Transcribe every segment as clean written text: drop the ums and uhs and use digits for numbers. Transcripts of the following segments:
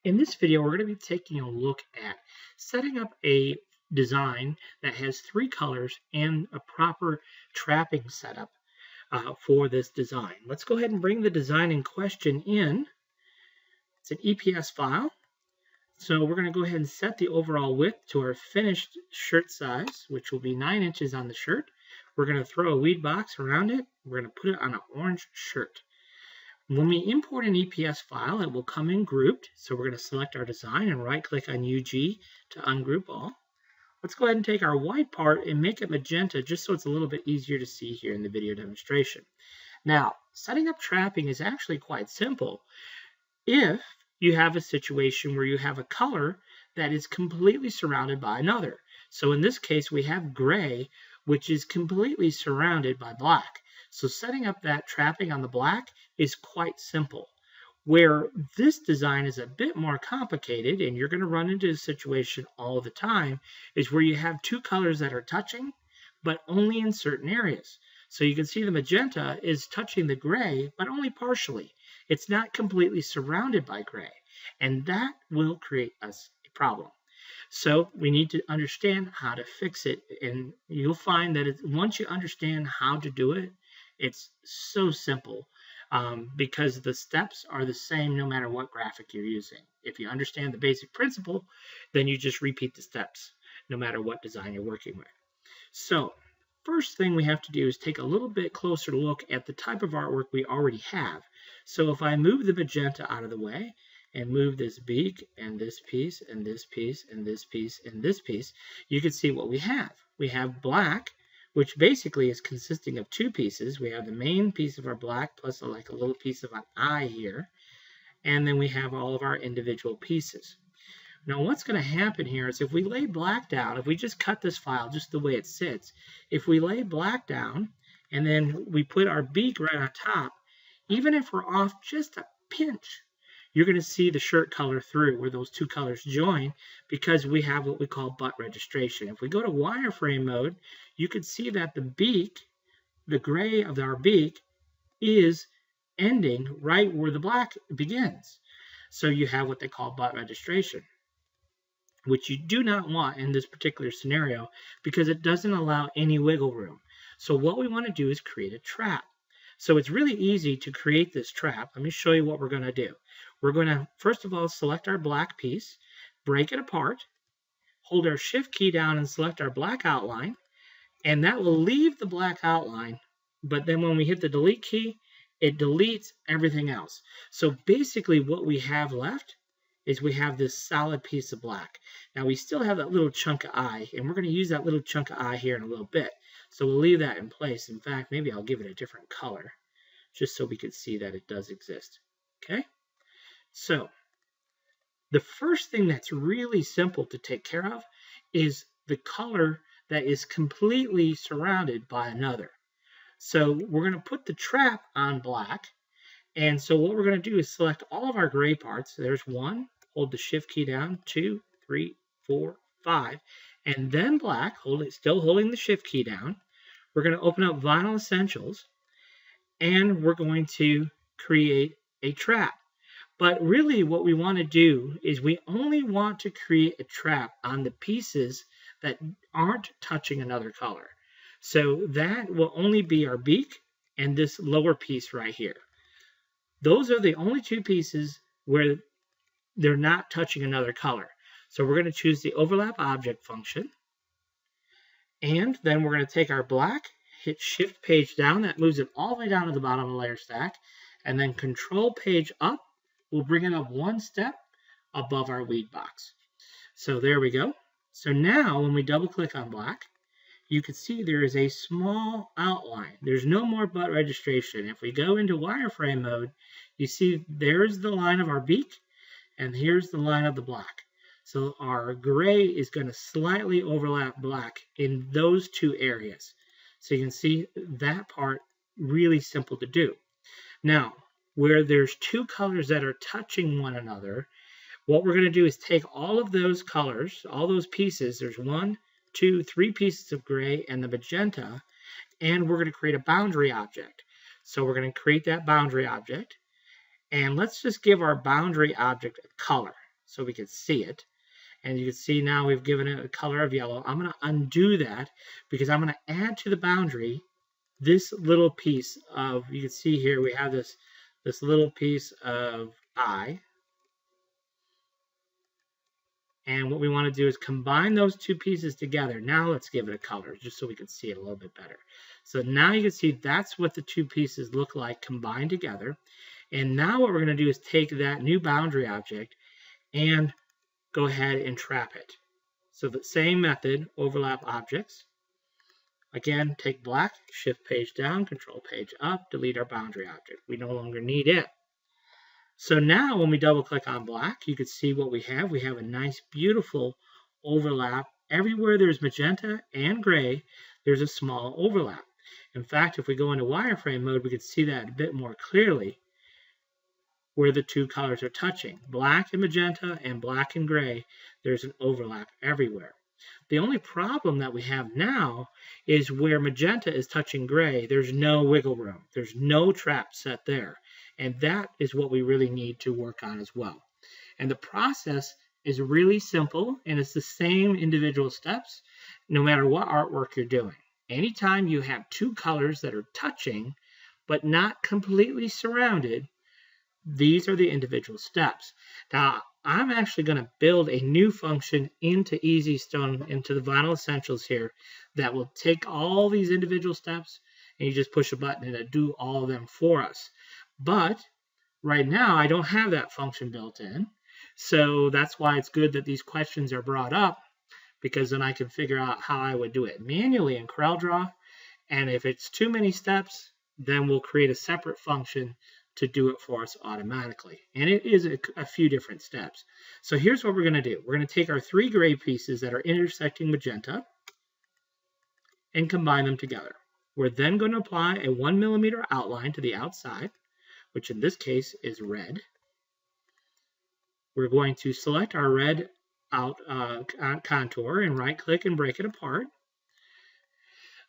In this video, we're going to be taking a look at setting up a design that has three colors and a proper trapping setup for this design. Let's go ahead and bring the design in question in. It's an EPS file. So we're going to go ahead and set the overall width to our finished shirt size, which will be 9 inches on the shirt. We're going to throw a weed box around it. We're going to put it on an orange shirt. When we import an EPS file, it will come in grouped. So we're going to select our design and right-click on UG to ungroup all. Let's go ahead and take our white part and make it magenta just so it's a little bit easier to see here in the video demonstration. Now, setting up trapping is actually quite simple if you have a situation where you have a color that is completely surrounded by another. So in this case, we have gray, which is completely surrounded by black. So setting up that trapping on the black is quite simple. Where this design is a bit more complicated, and you're going to run into a situation all the time, is where you have two colors that are touching, but only in certain areas. So you can see the magenta is touching the gray, but only partially. It's not completely surrounded by gray, and that will create us a problem. So we need to understand how to fix it, and you'll find that once you understand how to do it, it's so simple because the steps are the same no matter what graphic you're using. If you understand the basic principle, then you just repeat the steps no matter what design you're working with. So first thing we have to do is take a little bit closer look at the type of artwork we already have. So if I move the magenta out of the way and move this beak and this piece and this piece and this piece and this piece, you can see what we have. We have black, which basically is consisting of two pieces. We have the main piece of our black plus like a little piece of an eye here, and then we have all of our individual pieces. Now what's going to happen here is if we lay black down, if we just cut this file just the way it sits, if we lay black down and then we put our beak right on top, even if we're off just a pinch, you're going to see the shirt color through where those two colors join because we have what we call Buk registration. If we go to wireframe mode, you can see that the beak, the gray of our beak, is ending right where the black begins. So you have what they call Buk registration, which you do not want in this particular scenario because it doesn't allow any wiggle room. So what we want to do is create a trap. So it's really easy to create this trap. Let me show you what we're going to do. We're going to, first of all, select our black piece, break it apart, hold our shift key down and select our black outline, and that will leave the black outline, but then when we hit the delete key, it deletes everything else. So basically what we have left is we have this solid piece of black. Now we still have that little chunk of eye, and we're going to use that little chunk of eye here in a little bit. So we'll leave that in place. In fact, maybe I'll give it a different color just so we can see that it does exist. Okay? So the first thing that's really simple to take care of is the color that is completely surrounded by another. So we're going to put the trap on black. And so what we're going to do is select all of our gray parts. There's one, hold the shift key down, 2, 3, 4, 5, and then black, still holding the shift key down. We're going to open up Vinyl Essentials, and we're going to create a trap. But really what we want to do is we only want to create a trap on the pieces that aren't touching another color. So that will only be our beak and this lower piece right here. Those are the only two pieces where they're not touching another color. So we're going to choose the overlap object function. And then we're going to take our black, hit shift page down. That moves it all the way down to the bottom of the layer stack. And then control page up will bring it up one step above our weed box. So there we go. So now when we double click on black, you can see there is a small outline. There's no more Buk registration. If we go into wireframe mode, you see there's the line of our beak, and here's the line of the black. So our gray is going to slightly overlap black in those two areas. So you can see that part really simple to do. Now, where there's two colors that are touching one another, what we're going to do is take all of those colors, all those pieces, there's 1, 2, 3 pieces of gray and the magenta, and we're going to create a boundary object. So we're going to create that boundary object, and let's just give our boundary object a color. so we can see it. And you can see now we've given it a color of yellow. I'm going to undo that because I'm going to add to the boundary this little piece of, you can see here we have this little piece of eye. And what we want to do is combine those two pieces together. Now let's give it a color just so we can see it a little bit better. So now you can see that's what the two pieces look like combined together. And now what we're going to do is take that new boundary object and go ahead and trap it. So the same method, overlap objects. Again, take black, shift page down, control page up, delete our boundary object. We no longer need it. So now when we double click on black, you can see what we have. We have a nice, beautiful overlap. Everywhere there's magenta and gray, there's a small overlap. In fact, if we go into wireframe mode, we can see that a bit more clearly where the two colors are touching. Black and magenta and black and gray, there's an overlap everywhere. The only problem that we have now is where magenta is touching gray, there's no wiggle room. There's no trap set there. And that is what we really need to work on as well. And the process is really simple, and it's the same individual steps no matter what artwork you're doing. Anytime you have two colors that are touching but not completely surrounded, these are the individual steps. Now, I'm actually going to build a new function into EasyStone, into the Vinyl Essentials here, that will take all these individual steps, and you just push a button and it'll do all of them for us. But right now, I don't have that function built in. So that's why it's good that these questions are brought up, because then I can figure out how I would do it manually in CorelDRAW. And if it's too many steps, then we'll create a separate function to do it for us automatically. And it is a few different steps. So here's what we're going to do. We're going to take our three gray pieces that are intersecting magenta and combine them together. We're then going to apply a 1 millimeter outline to the outside, which in this case is red. We're going to select our red contour and right click and break it apart.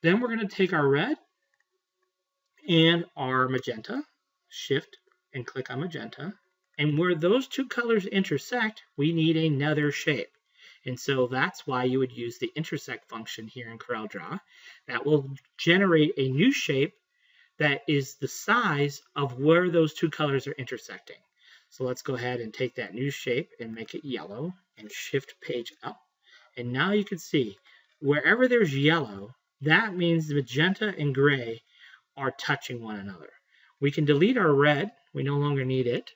Then we're going to take our red and our magenta, shift and click on magenta, and where those two colors intersect, we need another shape. And so that's why you would use the intersect function here in CorelDRAW. That will generate a new shape that is the size of where those two colors are intersecting. So let's go ahead and take that new shape and make it yellow and shift page up. And now you can see wherever there's yellow, that means the magenta and gray are touching one another. We can delete our red. We no longer need it.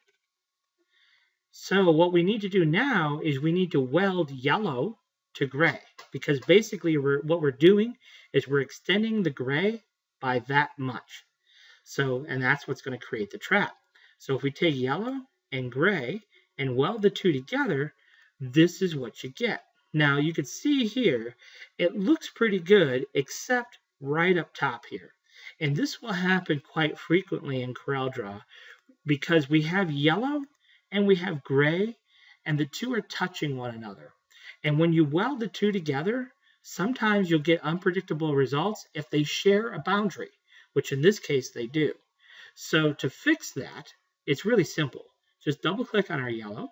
So what we need to do now is we need to weld yellow to gray, because basically what we're doing is we're extending the gray by that much. So, and that's what's going to create the trap. So if we take yellow and gray and weld the two together, this is what you get. Now you can see here, it looks pretty good, except right up top here. And this will happen quite frequently in CorelDRAW because we have yellow and we have gray, and the two are touching one another. And when you weld the two together, sometimes you'll get unpredictable results if they share a boundary, which in this case they do. So to fix that, it's really simple. Just double click on our yellow,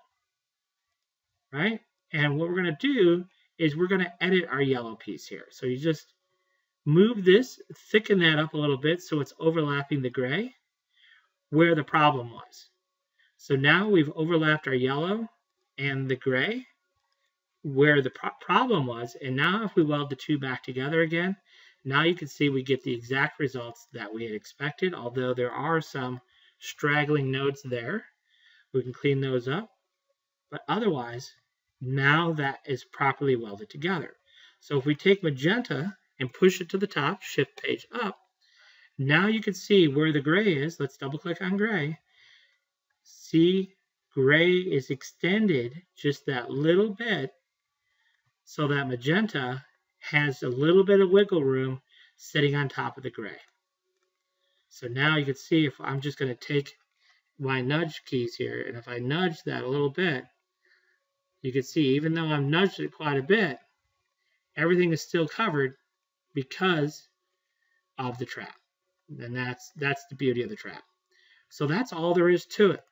right? And what we're going to do is we're going to edit our yellow piece here. So you just move this, thicken that up a little bit so it's overlapping the gray where the problem was. So now we've overlapped our yellow and the gray where the problem was. And now if we weld the two back together again, now you can see we get the exact results that we had expected, although there are some straggling nodes there. We can clean those up. But otherwise, now that is properly welded together. So if we take magenta and push it to the top, shift page up, now you can see where the gray is. Let's double click on gray. See, gray is extended just that little bit so that magenta has a little bit of wiggle room sitting on top of the gray. So now you can see if I'm just going to take my nudge keys here, and if I nudge that a little bit, you can see even though I've nudged it quite a bit, everything is still covered because of the trap. And that's the beauty of the trap. So that's all there is to it.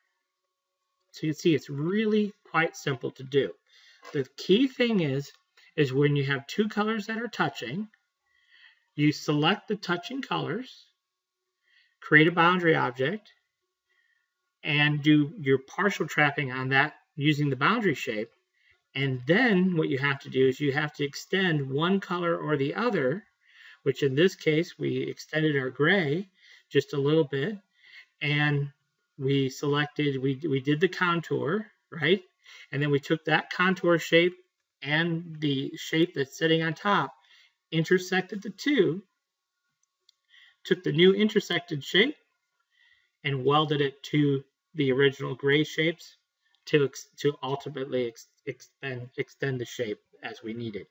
So you can see it's really quite simple to do. The key thing is when you have two colors that are touching, you select the touching colors, create a boundary object, and do your partial trapping on that using the boundary shape. And then what you have to do is you have to extend one color or the other, which in this case we extended our gray just a little bit, and we did the contour, right? And then we took that contour shape and the shape that's sitting on top, intersected the two, took the new intersected shape and welded it to the original gray shapes to ultimately extend the shape as we needed.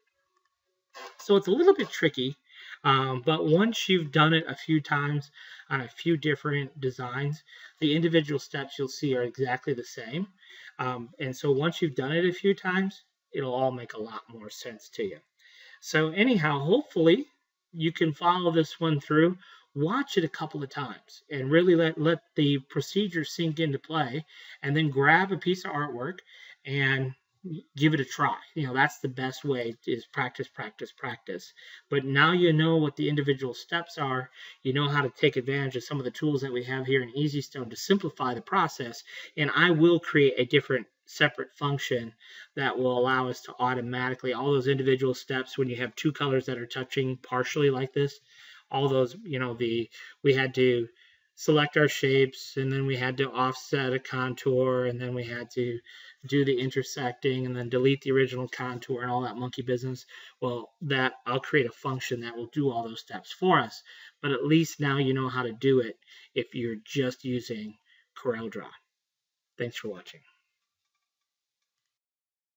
So it's a little bit tricky, but once you've done it a few times on a few different designs, the individual steps you'll see are exactly the same. And so once you've done it a few times, it'll all make a lot more sense to you. So anyhow, hopefully you can follow this one through. Watch it a couple of times and really let the procedure sink into play, and then grab a piece of artwork and give it a try. That's the best way, is practice, practice, practice. But now you know what the individual steps are. You know how to take advantage of some of the tools that we have here in EasyStone to simplify the process. And I will create a different separate function that will allow us to automatically, all those individual steps when you have two colors that are touching partially like this, all those, we had to select our shapes, and then we had to offset a contour, and then we had to do the intersecting, and then delete the original contour and all that monkey business. Well, I'll create a function that will do all those steps for us. But at least now you know how to do it if you're just using CorelDRAW. Thanks for watching.